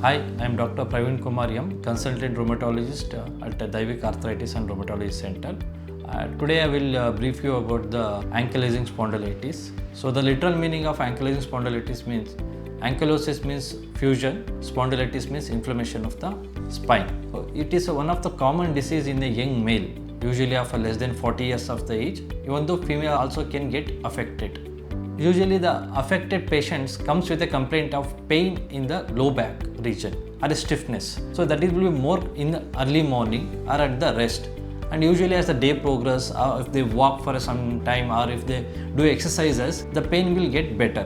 Hi, I am Dr. Praveen Kumar M, consultant rheumatologist at Daivik Arthritis and Rheumatology Center. Today I will brief you about the ankylosing spondylitis. So the literal meaning of ankylosing spondylitis means ankylosis means fusion, spondylitis means inflammation of the spine. So it is one of the common disease in a young male, usually of less than 40 years of the age, even though female also can get affected. Usually the affected patients comes with a complaint of pain in the low back region or a stiffness. So that it will be more in the early morning or at the rest. And usually as the day progresses, or if they walk for some time or if they do exercises, the pain will get better.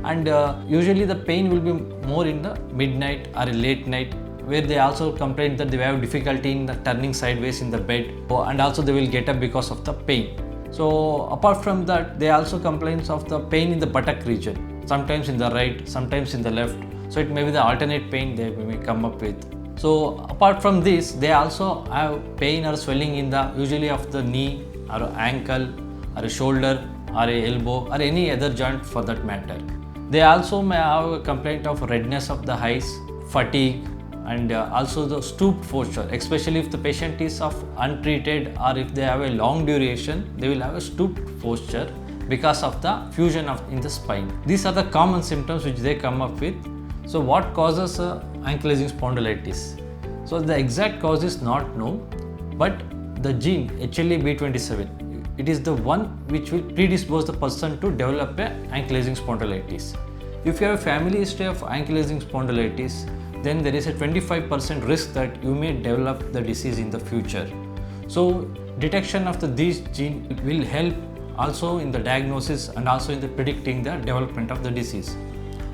And usually the pain will be more in the midnight or a late night, where they also complain that they have difficulty in the turning sideways in the bed, and also they will get up because of the pain. So apart from that, they also complains of the pain in the buttock region, sometimes in the right, sometimes in the left. So it may be the alternate pain they may come up with. So apart from this, they also have pain or swelling in the usually of the knee or ankle or a shoulder or a elbow or any other joint for that matter. They also may have a complaint of redness of the eyes, fatigue, and also the stooped posture, especially if the patient is of untreated or if they have a long duration, they will have a stooped posture because of the fusion in the spine. These are the common symptoms which they come up with. So what causes ankylosing spondylitis? So the exact cause is not known, but the gene HLA-B27, it is the one which will predispose the person to develop a ankylosing spondylitis. If you have a family history of ankylosing spondylitis, then there is a 25% risk that you may develop the disease in the future. So detection of these genes will help also in the diagnosis and also in the predicting the development of the disease.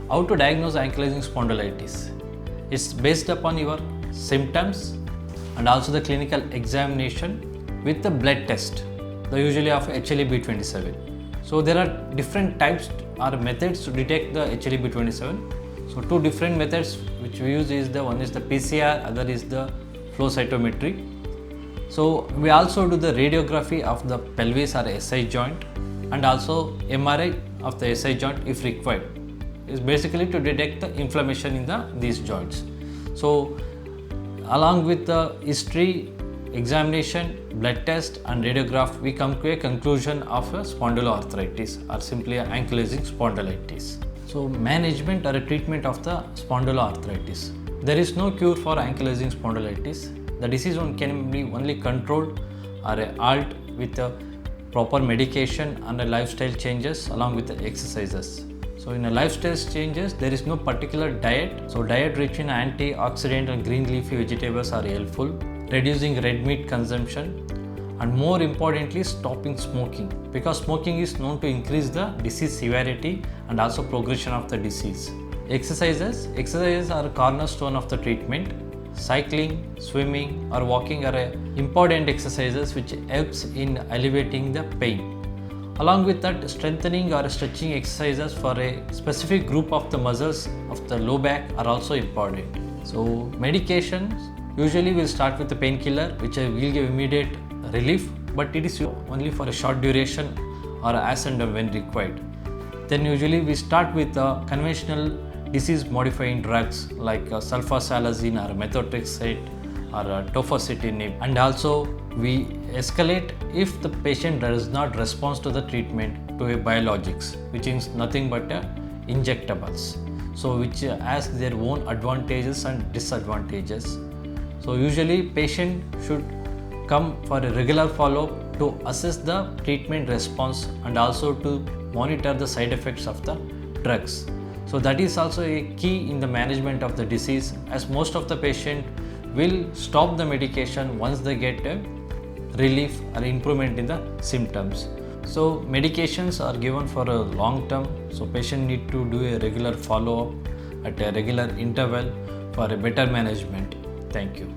How to diagnose ankylosing spondylitis? It's based upon your symptoms and also the clinical examination with the blood test, the usually of HLA-B27. So there are different types or methods to detect the HLA-B27. So two different methods which we use is one is the PCR, other is the flow cytometry. So we also do the radiography of the pelvis or SI joint and also MRI of the SI joint if required. It's basically to detect the inflammation in these joints. So along with the history, examination, blood test and radiograph, we come to a conclusion of a spondyloarthritis or simply ankylosing spondylitis. So management or a treatment of the spondyloarthritis. There is no cure for ankylosing spondylitis. The disease can be only controlled or halt with a proper medication and a lifestyle changes along with the exercises. So in a lifestyle changes, there is no particular diet. So diet rich in antioxidant and green leafy vegetables are helpful. Reducing red meat consumption, and more importantly stopping smoking, because smoking is known to increase the disease severity and also progression of the disease. Exercises are a cornerstone of the treatment. Cycling, swimming or walking are important exercises which helps in alleviating the pain. Along with that, strengthening or stretching exercises for a specific group of the muscles of the low back are also important. So medications usually will start with the painkiller which will give immediate relief, but it is only for a short duration or as and when required. Then usually we start with conventional disease modifying drugs like sulfasalazine or methotrexate or tofacitinib, and also we escalate if the patient does not respond to the treatment to a biologics, which is nothing but injectables, so which has their own advantages and disadvantages. So usually patient should come for a regular follow-up to assess the treatment response and also to monitor the side effects of the drugs. So that is also a key in the management of the disease, as most of the patient will stop the medication once they get a relief or improvement in the symptoms. So medications are given for a long term, so patient need to do a regular follow-up at a regular interval for a better management. Thank you.